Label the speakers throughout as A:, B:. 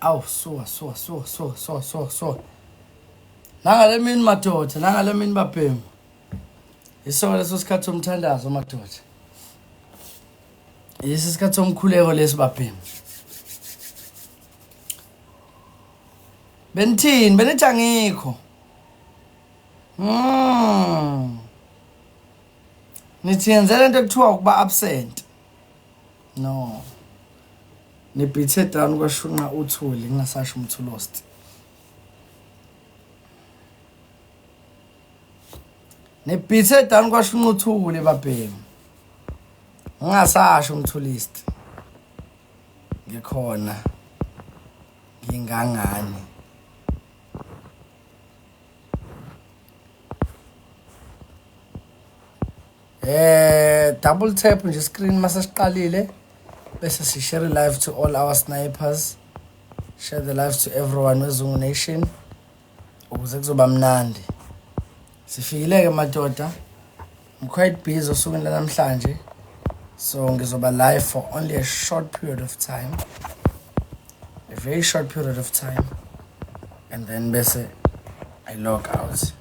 A: Awu so. Nangale mini madoda, nangale mini babhemu. Isona leso sikhathi somthandazo madoda. Yisi sikhathi somkhuleko lesi babhemu. Benithini, benithi angikho. Nithi yenzela into ekuthiwa ukuba absent. No. Nibithe down kwashunqa uthuli ngingasasho umthulost. Nibithe down kwashunqa uthuli babhemu. Ngingasasho umthulist. Ngikhona. Ngingangani. Double tap nje screen mase siqalile bese si share live to all our snipers, share the live to everyone weZungu Nation ukuze kuzoba mnandi. Sifikile ke madoda, I'm quite busy osukwini namhlanje, so ngizoba live for only a short period of time, a very short period of time, and then bese I log out.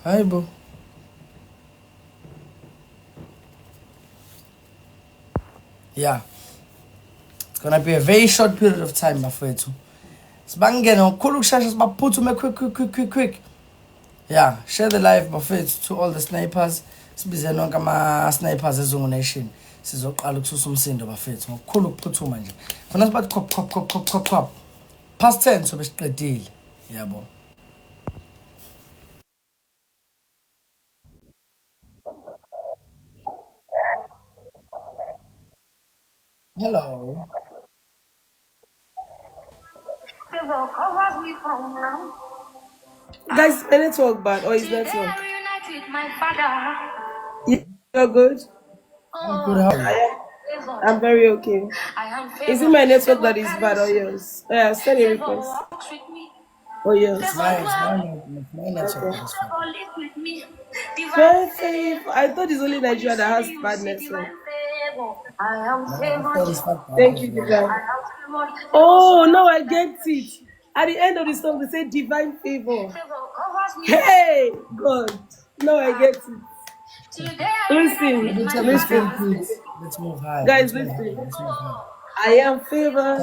A: Hi boo. Yeah, it's gonna be a very short period of time bafethu. Sibangene ngokukhulu ukushasha sibaphuthume quick. Yeah, share the live bafethu to all the snipers. Sibize nonke ama snipers eZungu Nation. Sizoqala ukususa umsindo bafethu ngokukhulu ukuphuthuma nje. Khona sibathi khop. Past 10 sobe siqedile. Yabo. Hello.
B: Guys, my network bad or is network? You're good?
A: I'm good, how are you?
B: I'm very okay. Is it my network that is bad or yours? Yeah, send a request. Oh, yes.
A: My network is fine.
B: I thought it's only Nigeria that has bad network. Thank you, Divine. Oh, now I get it. At the end of the song, they say divine favor. Hey, God. Now I get it. Listen.
A: Let's move high.
B: Guys, listen. I am favored.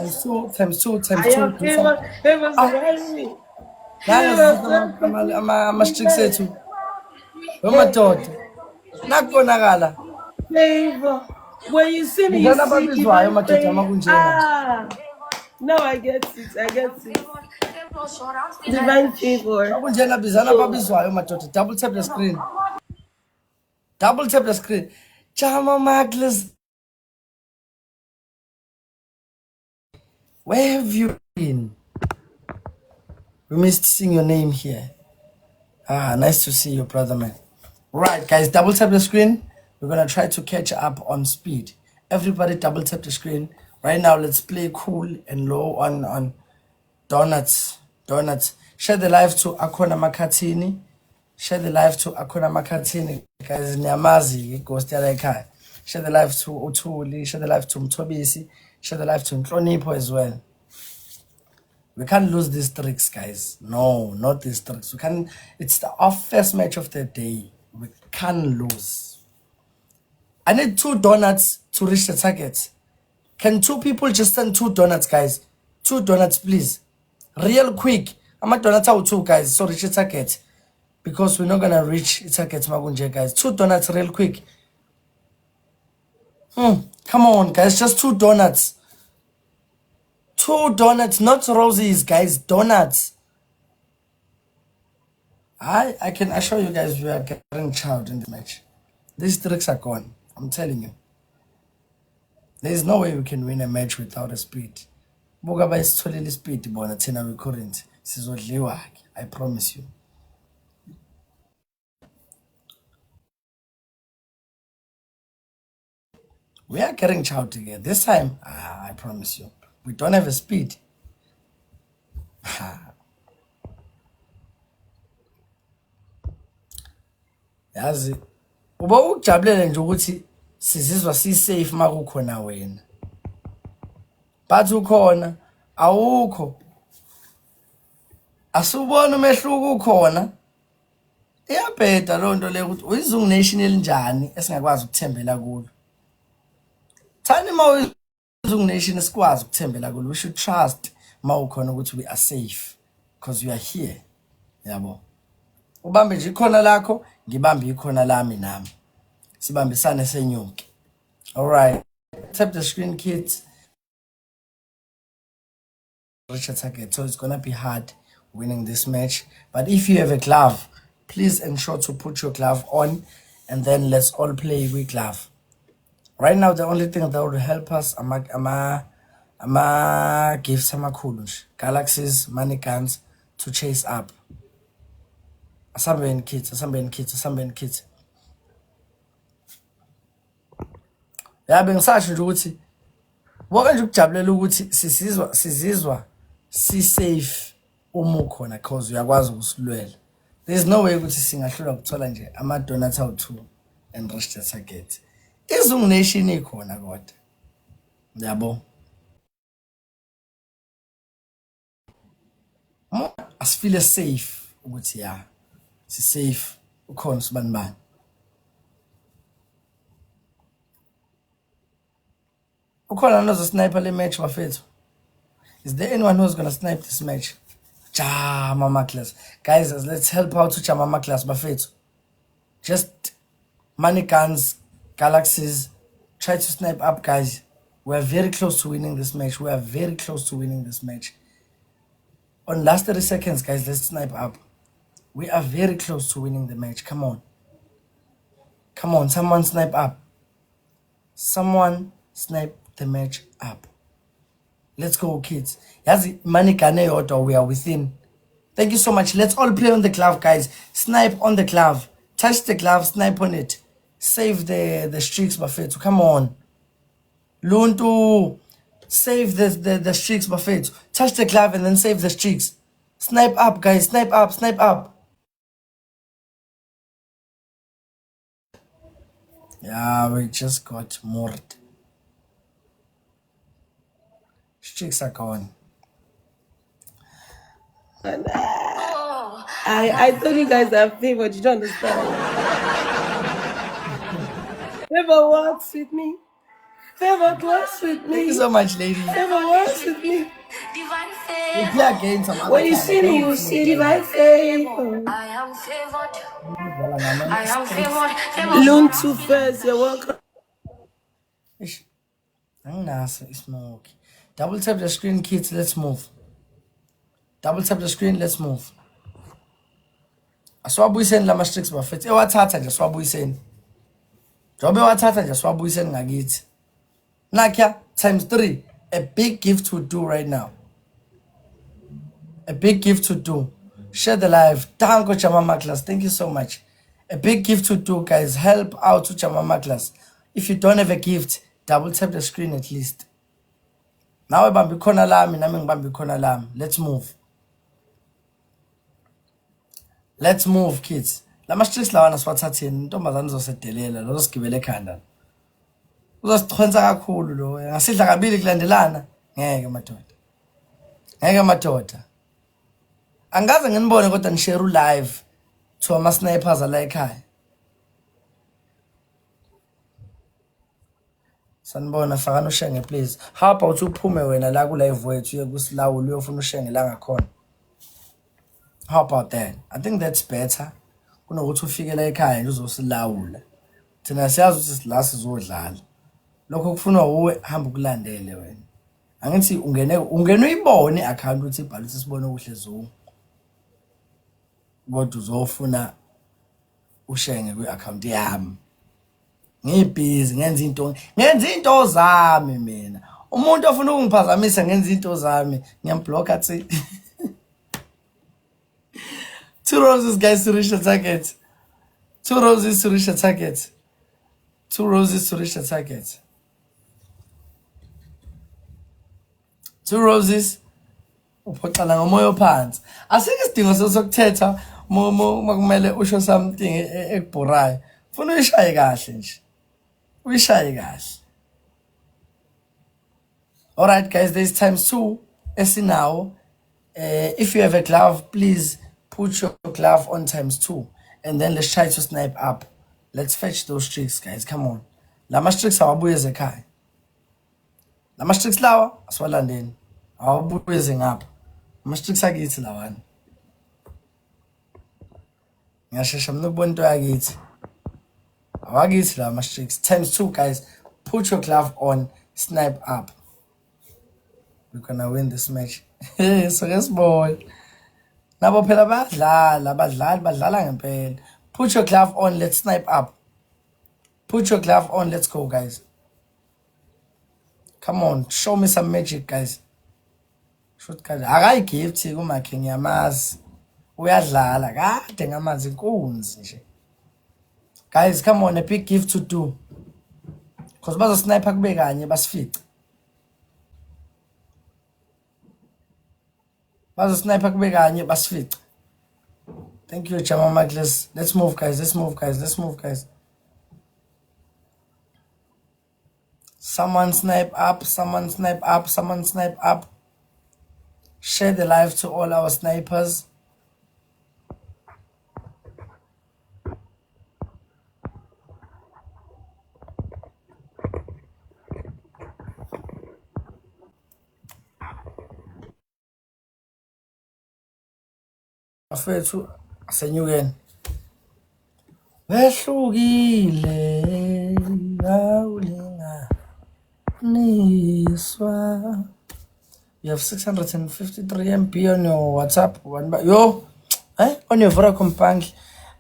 A: Times two.
B: I am favored. Favor surrounding me.
A: Ama-strict sethu. Wemadoda. Nakukonakala.
B: Favor. When you see me, you see divine favor. Now I get it. Divine favor.
A: Makunjena bizana babizwayo madoda. Double tap the screen. Jama Maglis. Where have you been? We missed seeing your name here. Nice to see you, brother man. Right, guys, double tap the screen. We're gonna try to catch up on speed. Everybody double tap the screen. Right now, let's play cool and low on donuts. Share the live to Akona Makatini. Guys, Nyamazi, Ghost Yarekai. Share the live to Utuli. Share the live to Mtobisi. Share the live to Ntronipo as well. We can't lose these tricks, guys. No, not these tricks. We can. It's our first match of the day. We can't lose. I need 2 donuts to reach the target. Can 2 people just send 2 donuts, guys? 2 donuts, please. Real quick. I'm a donut out 2, guys. So reach the target. Because we're not gonna reach the target, Magunje, guys. 2 donuts, real quick. Come on, guys. Just 2 donuts. 2 donuts, not rosies, guys. Donuts. I can assure you guys we are getting child in the match. These tricks are gone. I'm telling you. There's no way we can win a match without a speed. Buka bayisitholile speed bona thina we current. Sizodliwa, I promise you. We are getting child together. This time, I promise you. We don't have a speed. Yazi uba ujabulele nje ukuthi sizizwa si safe makukhona wena. but ukhona awukho asubona umehluko ukhona iyabheda lonto le ukuthi uyizungu nation elinjani esingakwazi ukuthembela kulo thani mawuyizungu nation esikwazi ukuthembela kulo we should trust mawukhona ukuthi we are safe because we are here yabo ubambe nje ikhona lakho ngibambe ikhona lami nami sibambisane senyuke all right tap the screen kids Richard Target. So it's gonna be hard winning this match. But if you have a glove, please ensure to put your glove on and then let's all play with glove. Right now, the only thing that will help us ama gifts amakhulu galaxies, money guns to chase up. Asambeni kids. Ya bengisasho nje ukuthi wonke nje ukujabulela ukuthi sizizwa si safe uma ukhona cause uyakwazi ukusilwela. There is no way ukuthi singahlula ukuthola nje ama donuts awu2 and reach the target. Izungu nation ikhona kodwa. Yabo. Asifeel safe ukuthi ya. Si safe ukhona sibanibani. Ukhona nozo sniper le match bafethu. Is there anyone who's gonna snipe this match? Mama class. Guys, let's help out to Mama class bafethu. Just money guns, galaxies. Try to snipe up, guys. We are very close to winning this match. On last 30 seconds, guys, let's snipe up. We are very close to winning the match. Come on, someone snipe up. Someone snipe the match up. Let's go, kids. Yazi money gane yodwa, we are within. Thank you so much. Let's all play on the glove, guys. Snipe on the glove. Touch the glove, snipe on it. Save the streaks, bafethu. Come on. Luntu. Save the streaks, bafethu. Touch the glove and then save the streaks. Snipe up, guys. Snipe up. Yeah, we just got moored. Streaks are gone.
B: I told you guys I'm favored. You don't understand. Favor works with me.
A: Thank you so much, lady.
B: Favor works with me.
A: We play again some other
B: When you
A: time.
B: see me, you see divine favor.
C: I am favored.
B: Loon two first, you're welcome.
A: Ish. Anginaso ismoke. Double tap the screen, kids. Let's move. Aswabuyiseni lama streaks bafethu. Ewathatha nje swabuyiseni. Jobe wathatha nje swabuyiseni ngakithi. Nakya ×3. A big gift to do right now. Share the live. Thank you, Mama class. Thank you so much. A big gift to do, guys. Help out to Mama class. If you don't have a gift, double tap the screen at least. Now bambi khona lami nami ngibambi khona lami. Let's move, kids. Lama streets lawana siwathatheni intombazane izosedelela lo sigibele ekhanda. Uzosichwenza kakhulu lo. Ngasidla kabili kulandelana. Ngeke madoda. Angaze nginibone kodwa nishare live to ama snipers ala ekhaya. Sanibona fakana ushenge please. How about uphume wena la ku live wethu uye kusilawula uyofuna ushenge la ngakhona. How about that? I think that's better. Kunokuthi ufike la ekhaya nje uzosilawula. Thina siyazi ukuthi la sizodlala. Lokho kufunwa uwe hamba ukulandele wena. Angithi ungene uyibone iaccount uthi ibhalise sibone kuhle zonke. Kodwa uzofuna ushenge kwi-account yami. Ngibhizi ngenza into zami mina. Umuntu ofuna ukungiphazamisa ngenza into zami, ngiyamblocka tsi. 2 roses, guys, to reach the target. 2 roses to reach the target. 2 roses to reach the target. 2 roses. Uphoxana ngomoya phansi. Asike isidingo sokuthetha makumele usho something ekubhorayo. Ufuna uyishaye kahle nje. Uyishaye kahle. All right, guys, there's times 2. Now, if you have a glove, please put your glove on times 2. And then let's try to snipe up. Let's fetch those tricks, guys. Come on. Lama tricks awabuye zekhaya. Lama tricks lawa aswalandeni. Awabuye zengapha. Lama tricks akithi lawana. Ngiyashesha mina ukubona into yakithi. Awakithi lama tricks. Times 2, guys. Put your glove on, snipe up. We're gonna win this match. So yes, boy. Nabo phela badlala ngempela. Put your glove on, let's snipe up. Put your glove on, let's go, guys. Come on, show me some magic, guys. Shoot, guys. Akayigift kumakhe ngiyamazi. Uyadlala kade ngamazi inkunzi nje. Guys, come on, a big gift to do. Cause bazo sniper kube kanye basifice. Bazo sniper kube kanye basifice. Thank you, Chama Maglis. Let's move, guys. Let's move, guys. Let's move, guys. Someone snipe up. Someone snipe up. Someone snipe up. Share the live to all our snipers. Afethu asenyukeni. Wehlukile awulinga niswa. You have 653 MB on your WhatsApp. Yo, on your Vodacom bank.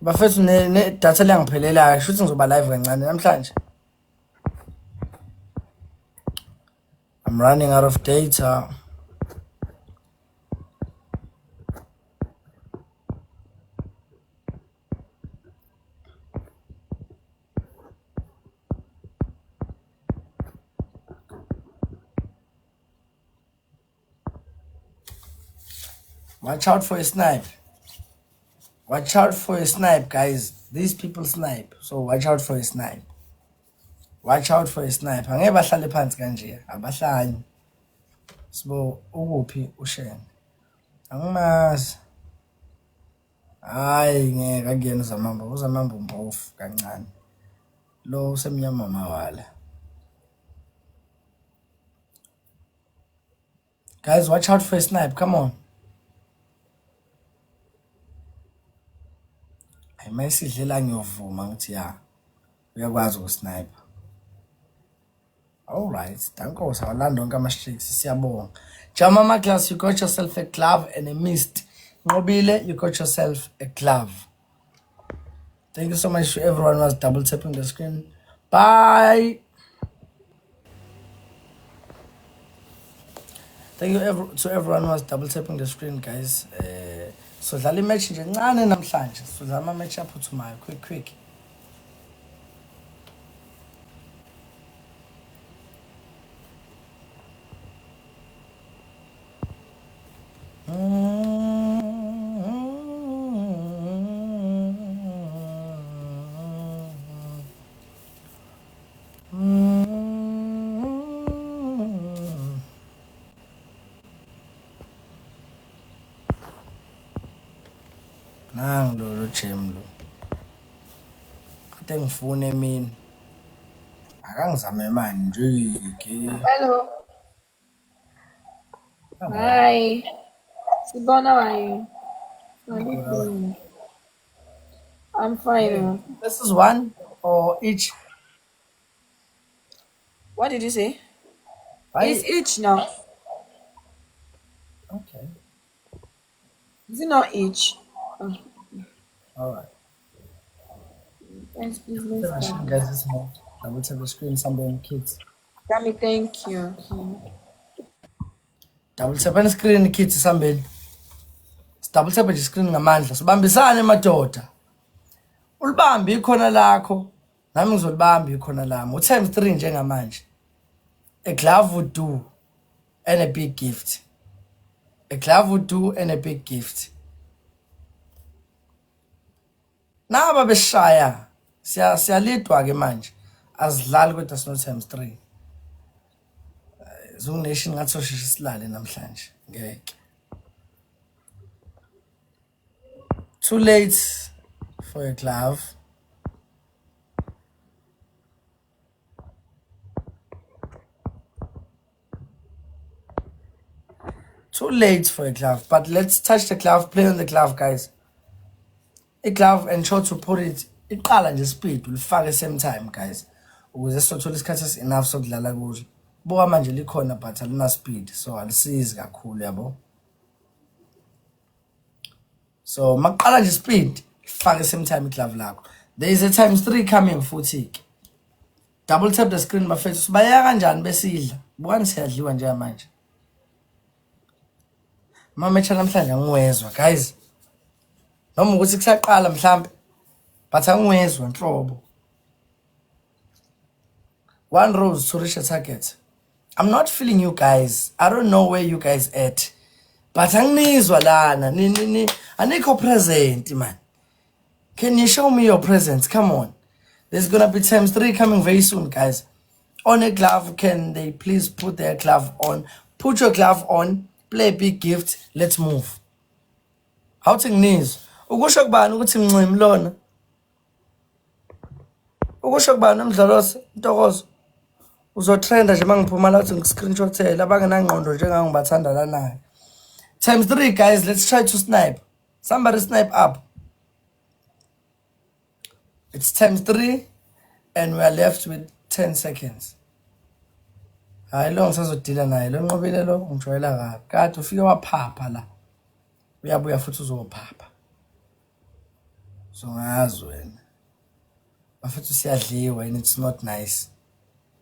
A: Bafethu ne data liyangiphelelayo. Shuthi ngizoba live kancane namhlanje. I'm running out of data. Watch out for a snipe. Watch out for a snipe, guys. These people snipe. So watch out for a snipe. Watch out for a snipe. Angeke bahlale phansi kanje. Abahlanye. Sibo ukuphi uShen. Angimazi. Hayi ngeke akuyena uzamamba umbofu kancane. Lo usemnyama mawala. Guys, watch out for a snipe. Come on. Mayisidlela ngiyovuma ngithi ya uyakwazi ukusniper. All right, danko sawalanda onke ama-streaks siyabonga. Jama Maglas, you got yourself a glove and a mist. Nqobile, you got yourself a glove. Thank you so much to everyone who was double tapping the screen. Bye. Thank you to everyone who was double tapping the screen, guys. So dlala imatch nje ncane namhlanje. So dlala ama-match aphuthumayo quick. Nangilo Chemlo. Kade ngifune mina. Akangizame manje nje.
C: Hello. Hi. Sibona, how are you? How are you doing? I'm fine.
A: This is one or each?
C: What did you say?
A: Right?
C: It's each now.
A: Okay.
C: Is it not each? Oh,
A: All right.
C: thanks, please. Let's start.
A: Guys, this mode. I will tap the screen somewhere kids.
C: Tammy, thank you.
A: Double tap on screen kids somewhere. Double tap the screen ngamandla. Sibambisane madoda. Ulibambe ikhona lakho. Nami ngizolibamba ikhona lami. U-times 3 njengamanje. A glove would do and a big gift. A glove would do and a big gift. Naba beshaya. Siyalidwa ke manje. Azidlali kodwa sino times 3. Zungu Nation ngathi sosheshe silale namhlanje. Ngeke. Too late for a glove. Too late for a glove, but let's touch the glove, play on the glove, guys. A glove, ensure to put it, iqala nje speed, ulifake same time, guys. Ukuze sothola isikhathi esi enough sokudlala kulo. Buka manje likhona but alina speed, so alisizi kakhulu yabo. So maqala nje speed, fake same time iglove lakho. There is a ×3 coming futhi. Double tap the screen bafethu sibaya kanjani besidla. Bukani siyadliwa nje manje. Mama echa namhlanje angiwezwa guys. Noma ukuthi kusaqala mhlambe but angiwezwa nhlobo. 1 rose to reach a target. I'm not feeling you guys. I don't know where you guys at. But anginizwa lana anikho present man. Can you show me your presence? Come on. There's gonna be ×3 coming very soon, guys. On a glove, can they please put their glove on? Put your glove on. Play a big gift. Let's move. How to knees? Ukusho kubani ukuthi mncimi lona? Ukusho kubani umdlalosi Ntokozo? Uzotrenda nje mangiphuma la uthi ngiscreenshotela abangenangqondo njengangibathanda lana. ×3 guys, let's try to snipe. Somebody snipe up. It's ×3 and we are left with 10 seconds. Hayi lo ngisazodila naye lo nqobile lo ngijwayela kabi. Kade ufike waphapha la. Uyabuya futhi uzophapha. So ngazi wena. Bafethu siyadliwa and it's not nice.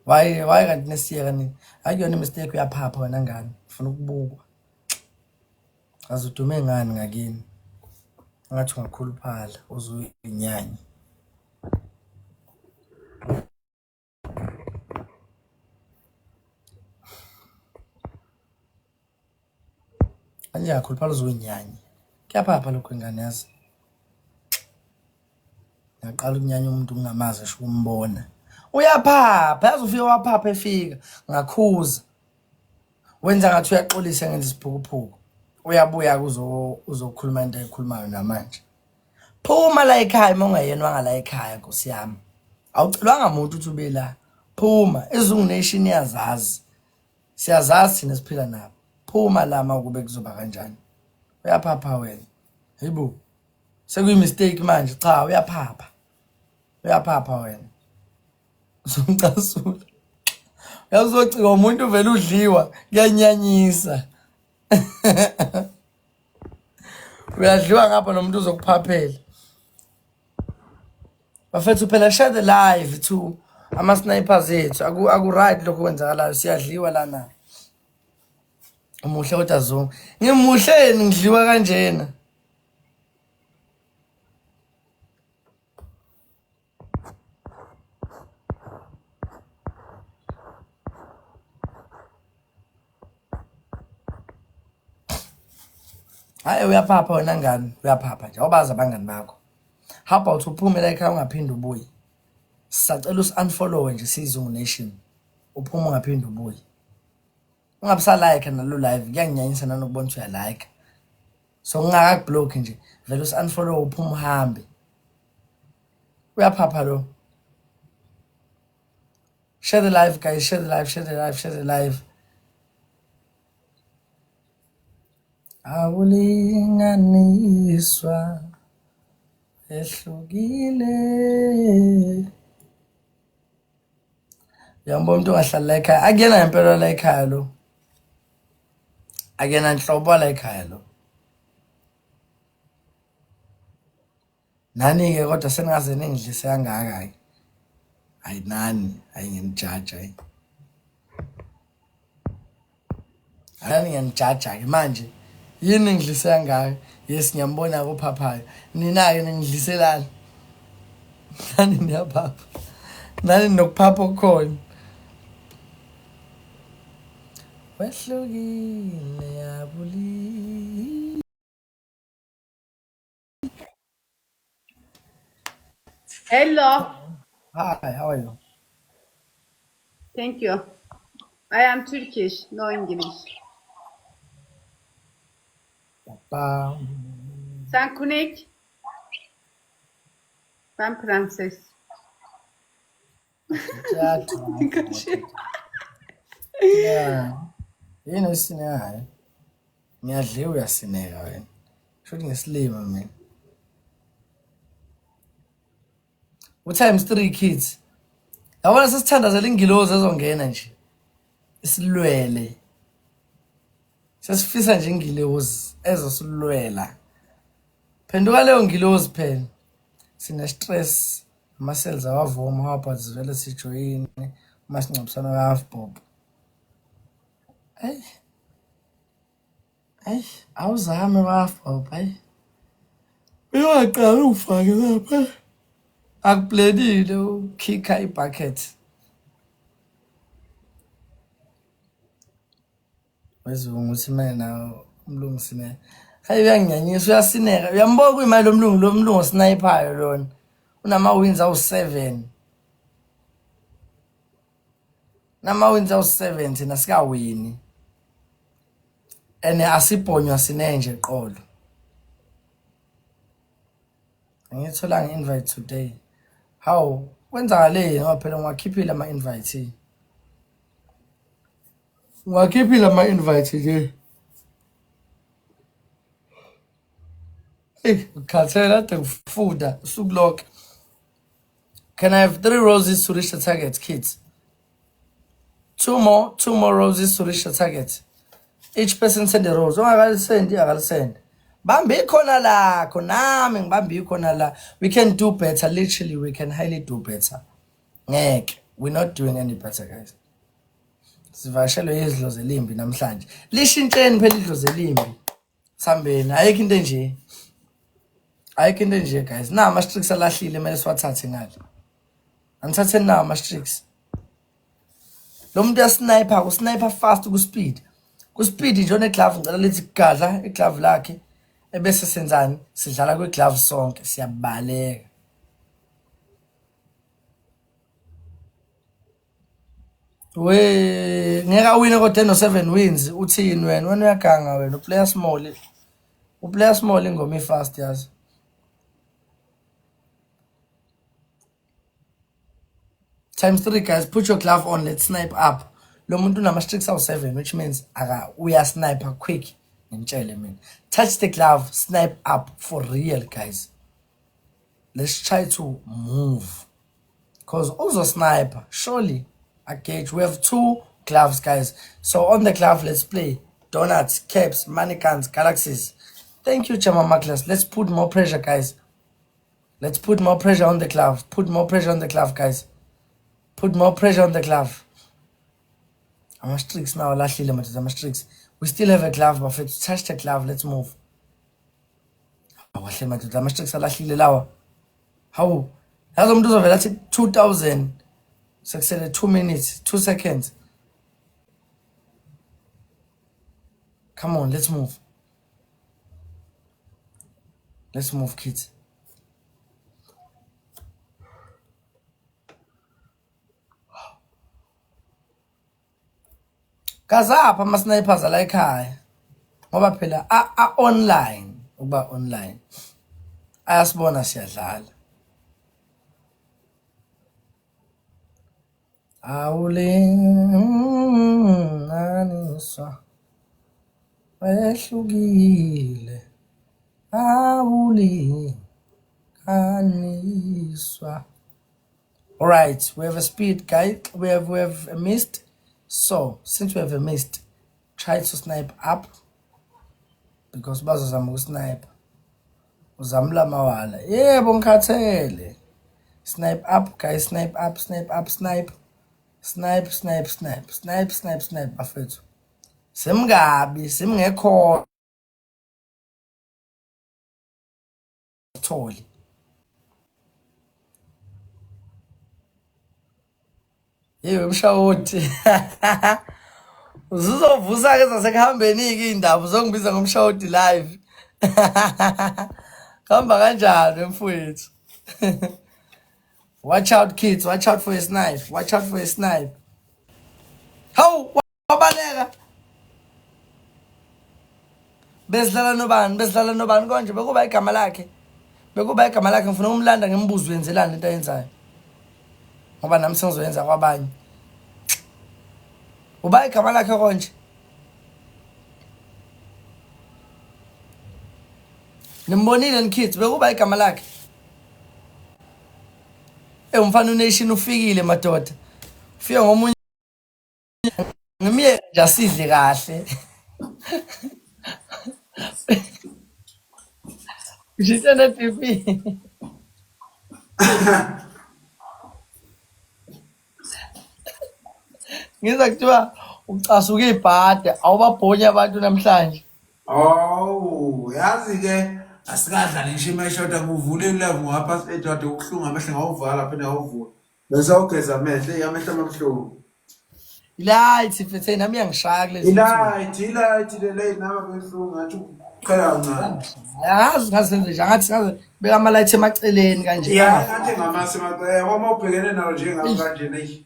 A: Why kanti nesiyeka nini? Akuyona mistake uyaphapha wena ngani? Ufuna ukubukwa. Azudume ngani ngakini? Ngathi ungakhuluphala uzuyinyanya. Anje yakhuluphala uzuyinyanya. Kuyaphapha lokho ingane yazi. Ngaqala ukunyanya umuntu ungamazi esho umbona. Uyaphapha, yazi ufike waphapha efika ngakhuza. Wenza ngathi uyaxolisa ngenza isiphukuphuku. Uyabuya uzokhuluma into ekhulumayo namanje. Phuma la ekhaya mongayena wanga la ekhaya Nkosi yami. Awucelwanga umuntu uthi ube la. Phuma eZungu Nation iyazazi. Siyazazi thina siphila nabo. Phuma la makube kuzoba kanjani. Uyaphapha wena. Hayibo. Sekuyi mistake manje cha uyaphapha. Uyaphapha wena. Uzomcasula. Uyazocika umuntu vele udliwa kuyanyanyisa. Uyadliwa ngapha nomuntu uzokuphaphela. Bafethu phela share the live to ama snipers ethu. Aku right lokho kwenzakalayo siyadliwa lana. Umuhle kodwa Zungu. Ngimuhleni ngidliwa kanjena. Hayi uyaphapha wena ngani? Uyaphapha nje. Awubaza abangani bakho. How about uphume la ekhaya ungaphindi ubuye? Sisacela usunfollow nje siZungu Nation. Uphuma ungaphindi ubuye. Ungabisa like nalo live kuyanginyanyisa nanokubona ukuthi uya like. So ngingakublock nje. Vele usunfollow uphuma uhambe. Uyaphapha lo. Share the live guys, share the live, share the live, share the live. Awulinganiswa ehlukile. Yamba umuntu ongahlala la ekhaya. Akuyena ngempela la ekhaya lo. Akuyena nhlobo la ekhaya lo. Nani ke kodwa seningaze ningidlise kangaka ke. Hayi nani, hayi nginijaja hayi. Hayi nginijaja ke manje. Yini ngidlise kangaka? Yes ngiyambona kophaphayo. Nina ke ningidliselana. Nani niyaphapha. Nani nokuphapha okukhona. Wehlukile yabuli.
D: Hello.
A: Hi, how are you?
D: Thank you. I am Turkish, no English.
A: Bam.
D: Sen Kunek, ben Prenses.
A: Yeah. Yini usinekayo? Ngiyadliwa uyasineka wena. Shothi ngesilima mina. U-times 3 kids. Yabona sesithandazela ingilozi ezongena nje. Isilwele. Sesifisa nje ingilozi ezosilwela. Phenduka leyo ngilozi phela. Sine stress, ama cells awavuma wapha zivele sijoyini, masingcabisana ka half bob. Awuzame ka half bob, uyaqala ufake lapha. Akuplanile ukhikha ibucket. Wezungu uthi mina umlungu sineka. Hayi uyanginyanyisa uyasineka. Uyamboka kuyimali lomlungu sniper lona. Unama wins awu7. Nama wins awu7 thina sikawini. Ene asibhonywa sine nje qolo. Ngithola nge-invite today. How kwenzakaleni ngoba phela ngwakhiphile ama-invite. Ngwakhiphile ama-invite nje. Ukhathela ade kufuda usuku lonke. Can I have 3 roses to reach the target, kids? 2 more roses to reach the target. Each person send a rose. Akalisend. Bambi khona lakho nami ngibambi khona la. We can do better. Literally, we can highly do better. Ngeke. We're not doing any better, guys. Sivashelwe izidlo zelimbi namhlanje. Lishintsheni phela idlo zelimbi. Sambeni ayikho into nje. Ayikho into nje, guys. Na ama streaks alahlile manje siwathathe ngale. Anithathe na ama streaks. Lo muntu uyasniper, usniper fast ku speed. Ku speed nje one glove ngicela lethi gadla iglove lakhe ebese senzani sidlala kwe glove sonke siyabaleka. We ngeka wina kodwa no7 wins uthini wena uyaganga wena uplayer small. Uplayer small ingoma ifast yazi. Times 3 guys, put your glove on, let's snipe up. Lo muntu unama streaks awu7 which means uya sniper quick. Ngitshele mina. Touch the glove, snipe up for real guys. Let's try to move. Cause also sniper, surely. Okay, we have 2 gloves guys. So on the glove, let's play. Donuts, caps, mannequins, galaxies. Thank you, Chama Maclas. Let's put more pressure, guys. Let's put more pressure on the glove. Put more pressure on the glove, guys. Put more pressure on the glove. I'm streaks now. I'm streaks. We still have a glove, but if touch the glove, let's move. I'm streaks. How? That's what I'm doing. That's 2,000. Succeeded 2 minutes, 2 seconds. Come on, let's move. Let's move, kids. Kazapha ama-snipers ala ekhaya ngoba phela online uba online ayasibona siyadlala awulinganiswa wehlukile awulinganiswa. All right, we have a speed, guys. We have a mist. So, since we have a mist, try to snipe up. Because bazozama ukusnipe. Uzamla mawala. Yebo ngikhathele. Snipe up, guys. Snipe up, snipe up, snipe. Snipe, snipe, snipe. Snipe, snipe, snipe. Bafethu. Simngabi, simngekho. Tholi. Yewe mshawoti. Uzuzovusa ke zasekuhambeni indaba uzongibiza ngomshawoti live. Khamba kanjani mfowethu? Watch out kids, watch out for your snipe. Watch out for your snipe. How Bezidlala nobani konje bekuba igama lakhe. Bekuba igama lakhe ngifuna umlanda ngembuzo wenzelani into ayenzayo. Ngoba nami sengizoyenza kwabanye. Uba igama lakhe konje. Nimbonile nikids bekuba igama lakhe. Umfana unation ufikile madoda. Ufike ngomunye ngimiye nje asidle kahle. Ngishitshela TV. Ngiza kuthiwa ucasuka ibhade awubabhonya abantu namhlanje.
E: Oh, yazi ke asikadlala ngisho imeshota kuvule live ngapha edade ukuhlunga amehlo ngawuvala phela ngawuvula. Bese awugeza amehlo amehlo amabuhlungu.
A: Light fethe nami yangishaya kulezi.
E: Ilayithi le naba behlungu ngathi uqala uncane.
A: Yazi ngazenze nje ngathi ngaze beka ama light emaceleni kanje.
E: Yeah, ngathi ngamase maqe uma ubhekene nawo nje ngakanje ne.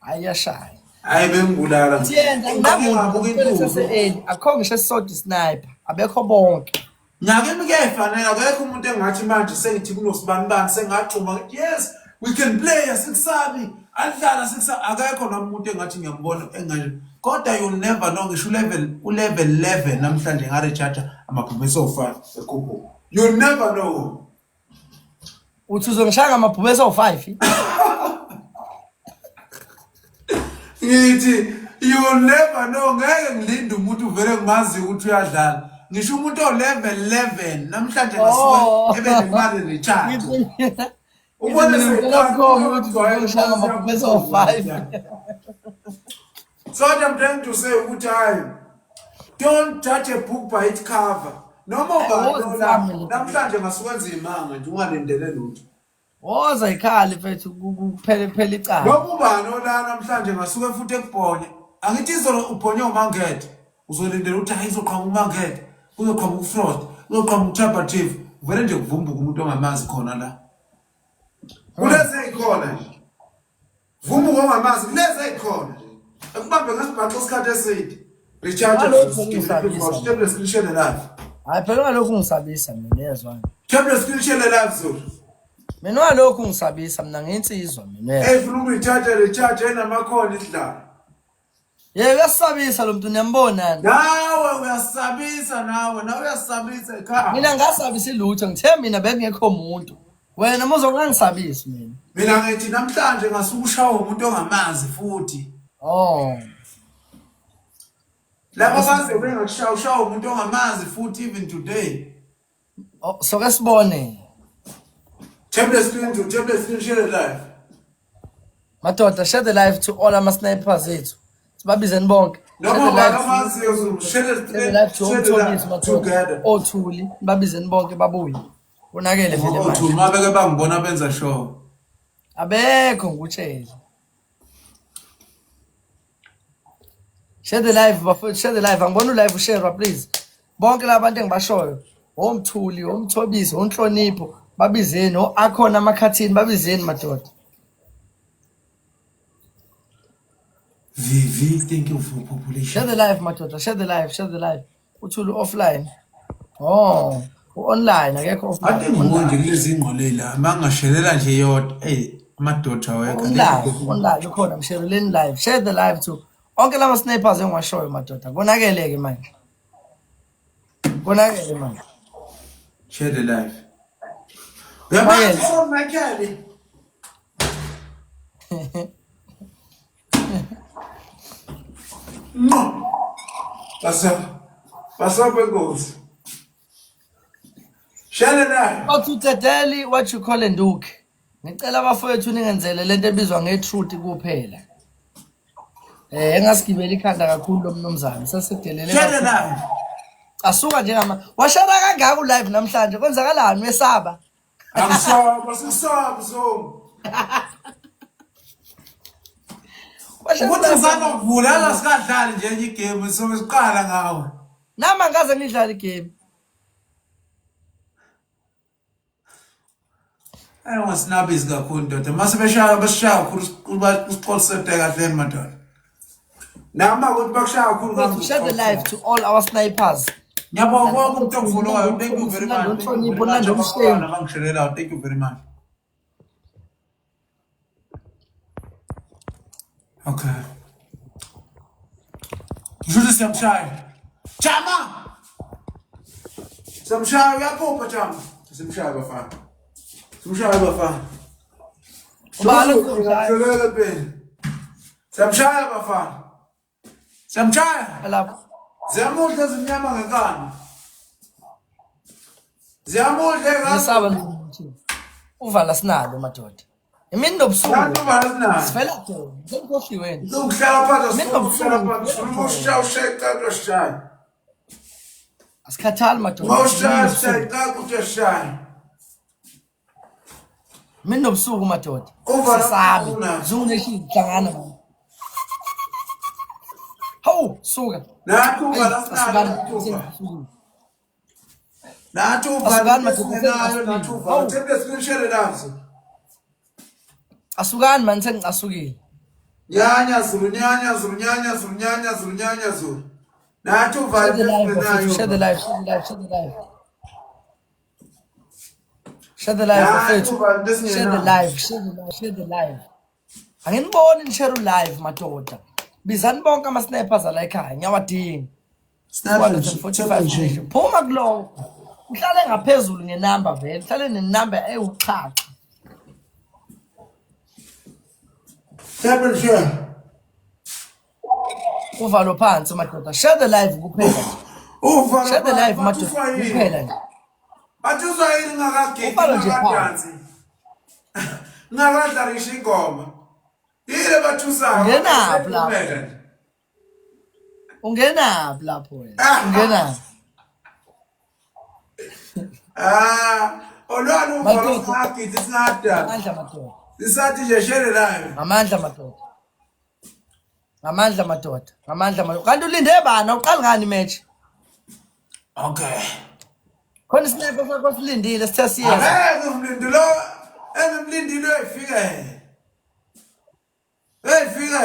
A: Ayashaya.
E: Hayi bengibulala.
A: Yenza namuntu sase akho ngisho sisodwa sniper abekho bonke.
E: Nyake mikefanele akekho umuntu engathi manje sengithi kunosibani sengaxuma ngithi yes we can play asikusabi adlala sikusa akekho nomuntu engathi ngiyambona enganje kodwa you'll never know ngisho level 11 namhlanje ngarecharge amaphupho so5 ekhupho you'll never know
A: Uthi uzongishaya amaphupho so5
E: ngithi you'll never know ngeke ngilinde umuntu uvele ngimazi ukuthi uyadlala ngisho umuntu olevel 11 namhlanje ngasuka ebenemali recharge ubona
A: uzongishaya amaphupho so5
E: So what I'm trying to say ukuthi hayi don't judge a book by its cover noma ubani namhlanje ngasukenza imanga nje ungalindele lutho
A: woza ikhali mfethu kuphela icala
E: noma ubani olana namhlanje ngasuke futhi ekubhonye angithi izolo ubhonye uMangete uzolindela ukuthi hayi izoqhamuka uMangete kuzoqhamuka uFrost kuzoqhamuka uTrapative vele nje kuvumbuka umuntu ongamazi khona la kuleze ikhona nje vumbuka ongamazi kuleze ikhona akubambe ngasibhaxa isikhathi eside recharge stable screen live
A: hayi phela ngalokho ngisabisa mina yezwa
E: stable screen live so
A: mina ngalokho ngisabisa mina ngensizwa mina
E: funa recharge enamakhona idlala
A: uyasabisa lo muntu niyambona
E: nawe uyasabisa uyasabisa ekhaya
A: mina ngasabisa ilutho ngithe mina bekungekho umuntu wena muzongangisabisi
E: mina ngithi namhlanje ngasukushaya umuntu ongamazi futhi laba baze bengakushaya umuntu ongamazi futhi even today
A: so kesibone
E: table screen share live
A: madoda share the live to all ama snipers ethu sibabizeni bonke
E: noma bangamazi share
A: the live to umthobisi madoda othuli babizeni bonke babuye unakele vele manje
E: othuli mabeke bangibona benza show
A: abekho ngutshela share the live bafowethu share the live angibona ulive ushare please bonke labantu engibashoyo omthuli omthobisi onhlonipho babizeni akhona amakhathini babizeni madoda
E: VV thank you for population
A: share the live madoda share the live uthuli offline online akekho offline
E: ade ngonje kulezi ingqole la mangashelela nje yodwa amadoda
A: online ukhona mshereleni live share the live too onke lama snipers engiwashoyo madoda konakeleke manje
E: share the live uyabona Michael no pasa bengozi share the live
A: Otutedeli what you call Nduke ngicela abafowethu ningenzele lento ebizwa ngetruth kuphela engasigibela ikhanda kakhulu lo mnumzane sasedelele
E: share the live
A: asuka njengama washara kangaka ulive namhlanje kwenzakalani wesaba
E: angisaba sisaba so ukuthi sana ukuvula asikadlali nje igame so siqala ngawe
A: nama ngaze ngidlala igame
E: ayawasnabis kakhulu ndoda mase beshaya kuba usiqolisete kahle madoda nama ukuthi bakushaya kakhulu
A: share the live to all our snipers
E: Ngiyabonga konke umuntu ongifollowayo. Thank you very much.
A: Nando
E: Thank you very
A: Nhlonipho,
E: much.
A: Nando Msheni.
E: Abafana abangishelelayo. Thank you very much. Okay. Ngisho siyamshaya. Jama! Siyamshaya uyaphupha Jama. Simshaya bafana. Simshaya bafana.
A: Ubalo
E: Ngiyakholeka phela. Siyamshaya bafana. Siyamshaya.
A: lapho.
E: Ziyamudla ezimnyama ngenkani. Ziyamudla enkani.
A: Ngisaba nje. Uvala sinalo madoda. Imini nobusuku.
E: Kanti uvala sina.
A: Sivela khona. Ngikhohliwe.
E: Ukuhlala phansi
A: Mina
E: ukuhlala
A: nobusuku.
E: phansi. Ushaya ushaya ushaya.
A: Asikhathali madoda.
E: Mawushaya ushaya ushaya.
A: Mina nobusuku madoda.
E: Uvala
A: Sisabi.
E: ufuna.
A: Zuneshini hlangana man. Hawu, suka.
E: Nathi uvala
A: Asibani.
E: sina. Nathi
A: Asibani
E: uvala
A: madoda.
E: sina. Nathi uvala. Thembe screenshot nazo.
A: Asukani man sengicasukile.
E: Nyanya zulu nyanya zulu nyanya zulu nyanya zulu nyanya zulu. Nathi uvala
A: Share the live, share the live, share the live. Share the live, bafethu. Share the live, share the live, share the live. Anginiboni nishare live madoda. Bizani bonke ama-snipers ala ekhaya, ngiyawadinga. 145 phuma kulowo. Uhlale ngaphezulu ngenamba vele, uhlale nenamba ewuxhaxha.
E: Seven share.
A: Uvalo phansi madoda. Share the live kuphela.
E: Uvala.
A: Share the live madoda kuphela nje.
E: Bathuzwa yini ngakagidi
A: Uvala nje
E: ngakadansi. Ngakadlalisha ingoma. Yile bathusayo.
A: Ungenaphi lapho? Ungenaphi lapho wena? Ungenaphi?
E: Olwani uvala ngakagidi singadansi.
A: Amandla madoda.
E: Sisathi nje share live.
A: Ngamandla madoda. Ngamandla madoda. Ngamandla madoda. Kanti ulinde bana uqala ngani imatch?
E: Okay.
A: Khona isniper sakho silindile sithe siyeza.
E: Angeke umlindi lo engimlindile uyifike. Uyifike.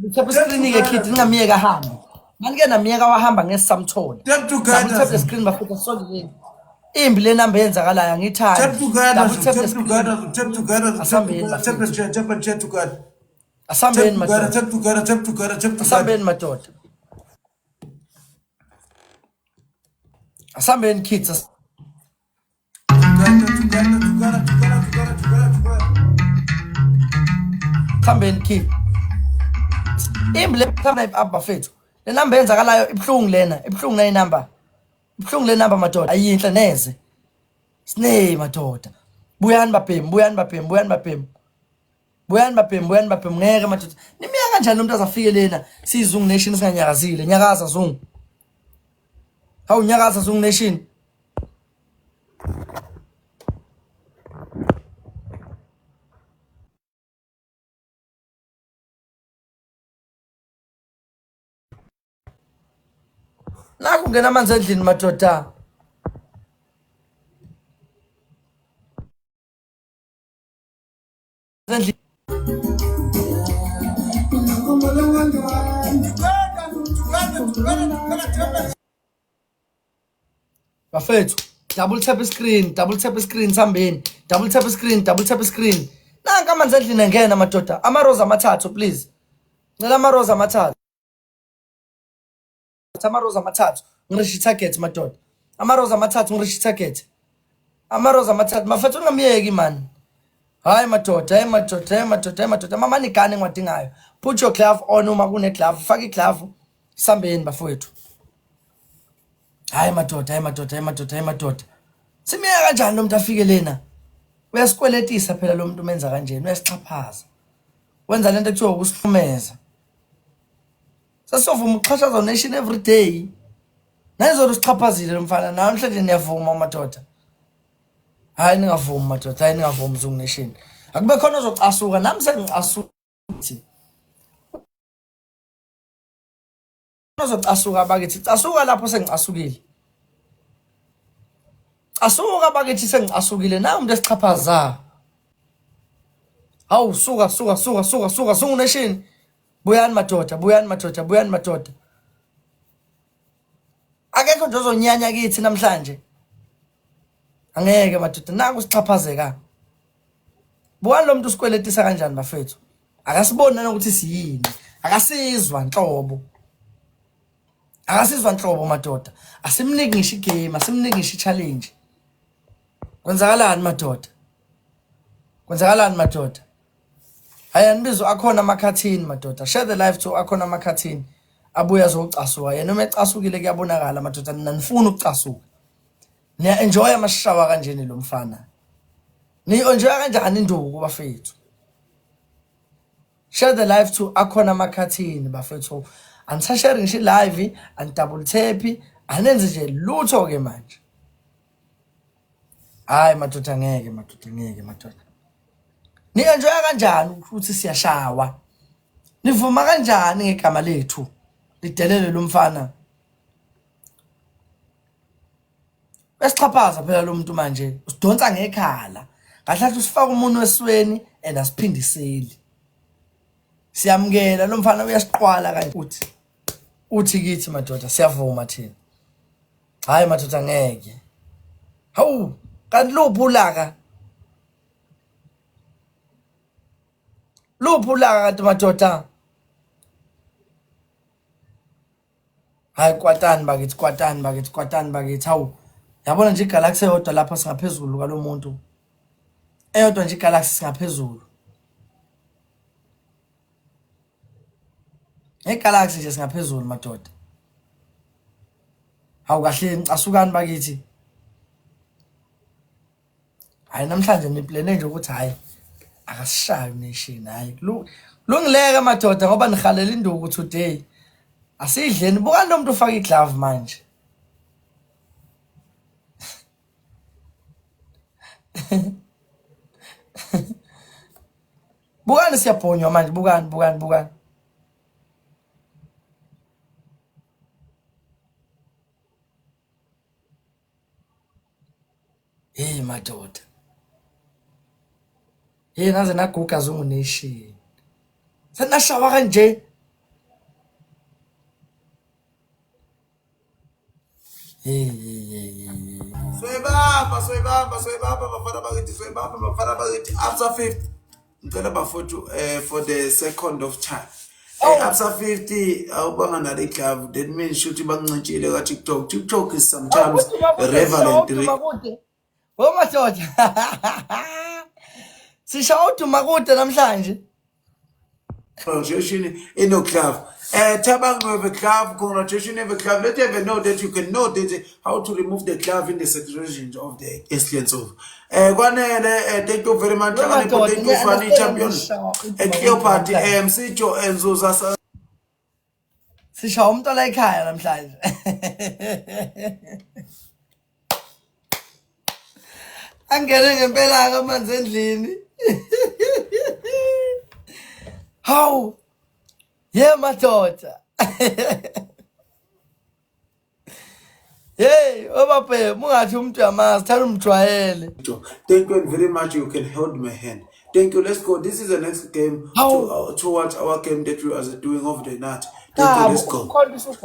A: Uthatha screen ke kid ningamiyeka hamba. Manje ke namiyeka wahamba ngesamthola.
E: Tap together.
A: Uthatha screen bafika sondeleni. Imbi lenamba yenzakalayo angithandi.
E: Tap together.
A: Tap
E: Tap together. Tap together.
A: Asambeni
E: Tap together.
A: Asambeni madoda.
E: Tap together. Tap together.
A: Asambeni madoda. Asambeni kids. Asambeni kids. Imble khamna abafethu. Le number yenzakalayo ibhlungu lena, ibhlungu na inamba. Ibhlungu le number madoda ayinhle neze. Sine madoda. Buyani baphem, buyani baphem, buyani baphem. Buyani baphem, buyani baphem ngeke madoda. Nimiya kanjani umuntu azafike lena sizungu nation singanyakazile, nyakaza zungu. Hawu nyakaza zungu nation. Naku ngena amanzi endlini madoda. Endlini. Bafethu, double tap screen sambeni. Double tap screen. Nanka amanzi endlini ngena madoda. Amaroza amathathu please. Ngicela amaroza amathathu. Amaroza amathathu ngirishi target madoda. Amaroza amathathu ngirishi target. Amaroza amathathu mafethu ungamiyeki man. Hayi madoda. Mama nigane ngiwadingayo. Put your glove on uma kune glove. Faka iglove sambeni bafethu. Hayi madoda. Simiya kanjani lo muntu afike lena? Uyasikweletisa phela lo muntu umenza kanjeni, uyasixhaphaza. Wenza lento ekuthiwa ukusihlumeza. Sasovuma uxhashaza nation every day. Nayizolo sichaphazile lo mfana namhlanje niyavuma madoda. Hayi ningavumi madoda, hayi ningavumi zungu nation. Akube khona ozocasuka nami sengicasuthi. Ozocasuka bakithi, casuka lapho sengicasukile. Asuka bakithi sengicasukile na umuntu esichaphaza. Hawu suka zungu nation. Buyani madoda. Akekho nje ozonyanya kithi namhlanje. Angeke madoda naku sixhaphazeka. Buka lo muntu usikweletisa kanjani bafethu. Akasibona ukuthi siyini. Akasizwa nhlobo. Akasizwa nhlobo madoda. Asimniki ngisho igame, asimniki ngisho challenge. Kwenzakalani madoda? Kwenzakalani madoda? Haya nibizo akhona amakhathini madoda. Share the live to akhona amakhathini. Abuya azocasuka. Yena uma ecasukile kuyabonakala madoda nina nifuna ukucasuka. Niya enjoy amashawa kanjeni lo mfana. Ni enjoy kanjani induku bafethu? Share the live to akhona amakhathini bafethu. Anisashare ngisho live, ani double tap, anenze nje lutho ke manje. Hayi madoda ngeke madoda. Ni enjoy kanjani ukuthi siyashawa? Nivuma kanjani ngegama lethu? Lidelele lo mfana. Esixhaphaza phela lo muntu manje, usidonsa ngekhala. Kahlathi usifaka umuntu wesweni and asiphindiseli. Siyamkela lo mfana uyasiqwala kanje uthi kithi madoda siyavuma thina. Hayi madoda ngeke. Hawu, kanti luphulaka. Luphulaka kanti madoda. Hayi kwatani bakithi hawu. Yabona nje igalaxy eyodwa lapha singaphezulu kwalomuntu. Eyodwa nje igalaxy singaphezulu. Egalaxy nje singaphezulu madoda. Hawu kahle ngicasukani bakithi. Hayi namhlanje niplane nje ukuthi hayi akasishayi nation hayi. Lungileke madoda ngoba nihalela induku today. Asidleni buka lo muntu ufaka iglove manje. Bukani siyabhonywa manje bukani. Hey madoda. Hey naze naguga zungu nation. Senashawa kanje.
E: Soyibamba bafana bakithi after 50 ngicela bafowethu for the second of time after 50 awubanga nale glove that means shothi bakuncintshile ka TikTok is sometimes relevant
A: Oh madoda. Sishawa uduma kude namhlanje.
E: Congratulations in no glove. Tabang have a glove, congratulations have a glove. Let everyone know that you can know that how to remove the glove in the situation of the excellence of. Thank you very much. Thank you for the champion. Cleopatra, Sijo Enzo Zasa.
A: Sishawa umntwana ekhaya namhlanje. Angene ngempela ke amanzi endlini. Hawu. Yeah madoda. Hey, obape, mungathi umuntu yamazi, thanda umjwayele.
E: Thank you very much. You can hold my hand. Thank you. Let's go. This is the next game towards our game that we are doing over the night. Thank you. Let's go.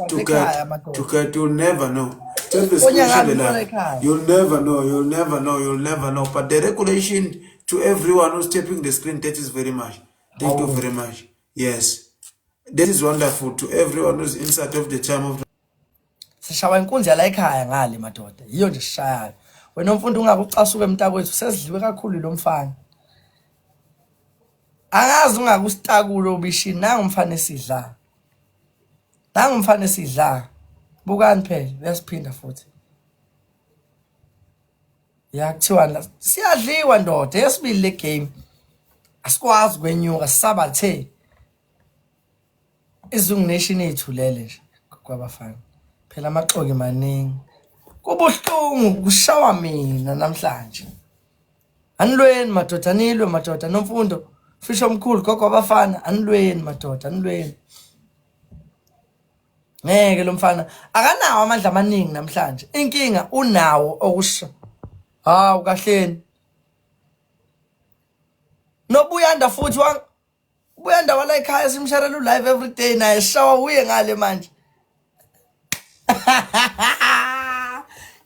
E: To get, you'll never know. Tell the screenshot the live. You'll never know. But the regulation to everyone who's tapping the screen, that is very much. Thank you very much. Yes. That is wonderful to everyone who's inside of the time of.
A: Sishawa inkunzi yala ekhaya ngale madoda. Yiyo nje sishayayo. Wena umfundi ungakucasuka emntakwethu sesidliwe kakhulu lo mfana. Angazi ungakustakulo ubishini nanga umfana esidla. Nanga umfana esidla. Bukani phela uyasiphinda futhi. Yakuthiwa la siyadliwa ndoda yesibili le game. Asikwazi kwenyuka sabathe. Izungu nation ethulele nje kwabafana. Phela amaxoki maningi. Kubuhlungu kushawa mina namhlanje. Anilweni madoda nilwe madoda nomfundo. Fisho omkhulu gogo abafana anilweni madoda anilweni. Ngeke lo mfana akanawo amandla amaningi namhlanje. Inkinga unawo okusha. Hawu kahleni. Nobuyanda futhi Ubuyanda wala ekhaya simsharela live every day naye shawa uye ngale manje.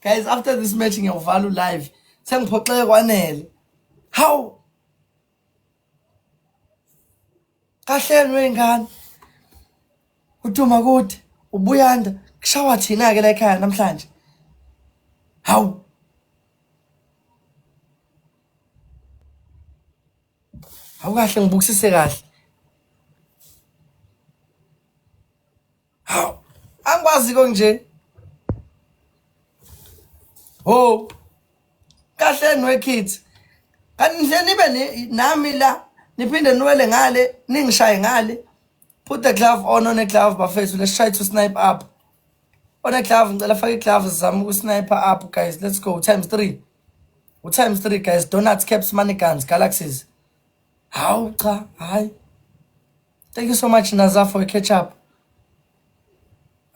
A: Guys, after this match ngiyawuvala live. Sengiphoxeke kwanele. How? Kahleni wengane. Uduma kude, ubuyanda, kushawa thina ke la ekhaya namhlanje. How? Awukahle ngibukisise kahle. How? Angikwazi konje. Oh. Kahle nwe kids. Kanti nje nibe nami la, niphinde nwele ngale, ningishaye ngale. Put the glove on a glove bafethu. Let's try to snipe up. On a glove, ngicela fake gloves zami ukusniper up guys. Let's go times 3. Times 3 guys. Donuts, caps, money guns, galaxies. How cha? Hi. Thank you so much Naza for your catch up.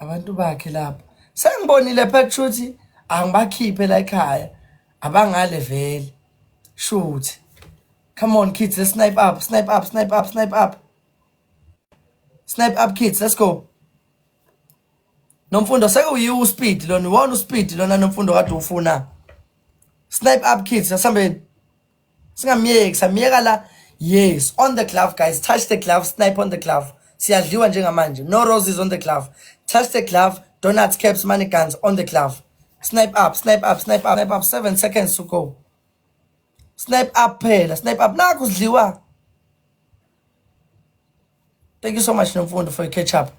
A: Abantu bakhe lapha. Sengibonile Petruthi angibakhiphe la ekhaya. Abangale vele. Shoot. Come on kids, let's snipe up, snipe up, snipe up, snipe up. Snipe up kids, let's go. Nomfundo sekuyiwu speed lona, wona uspeed lona nomfundo kade ufuna. Snipe up kids, asambeni. Singamiyeki, samiyeka la. Yes, on the glove guys, touch the glove, snipe on the glove. Siyadliwa njengamanje. No roses on the glove. Touch the glove, donuts, caps, money guns on the glove. Snipe up, snipe up, snipe up, snipe up. 7 seconds to go. Snipe up phela, snipe up. Naku sidliwa. Thank you so much Nomfundo for your catch up.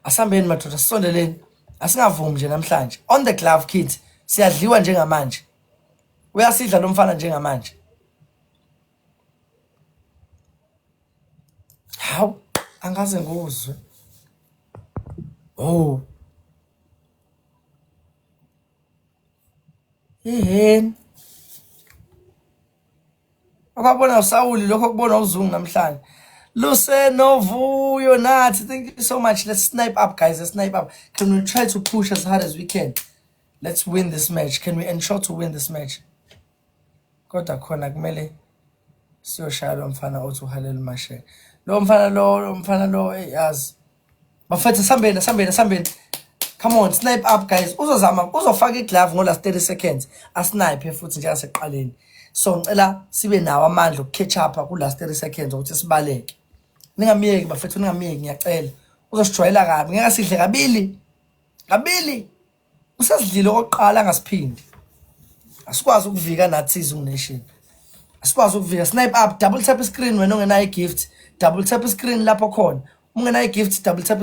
A: Asambeni madoda sisondeleni. Asingavumi nje namhlanje. On the glove kids, siyadliwa njengamanje. Uyasidla lo mfana njengamanje. How? Angaze nguzwe. Oh. Yeheni. Akabona uSawuli lokho kubona uZungu namhlanje. Lusenovuyo nathi. Thank you so much. Let's snipe up guys. Let's snipe up. Can we try to push as hard as we can? Let's win this match. Can we ensure to win this match? Kodwa khona kumele siyoshaya lo mfana othi uhalela uMashele. Lo mfana lo yazi. Bafethu sambeni. Come on, snipe up guys. Uzofaka iglove ngo last 30 seconds. Asnipe futhi nje aseqaleni. So ngicela sibe nawo amandla okuketch up ku last 30 seconds ukuthi sibaleke. Ningamiyeki bafethu, ningamiyeki ngiyacela. Uzosijwayela kabi, ngeke sidle kabili. Usasidlile oqala ngasiphindi. Asikwazi ukuvika nathi iZungu Nation. Asikwazi ukuvika. Snipe up, double tap screen wena ongenayo gift. Double tap screen lapho khona. Ungenayo gift, double tap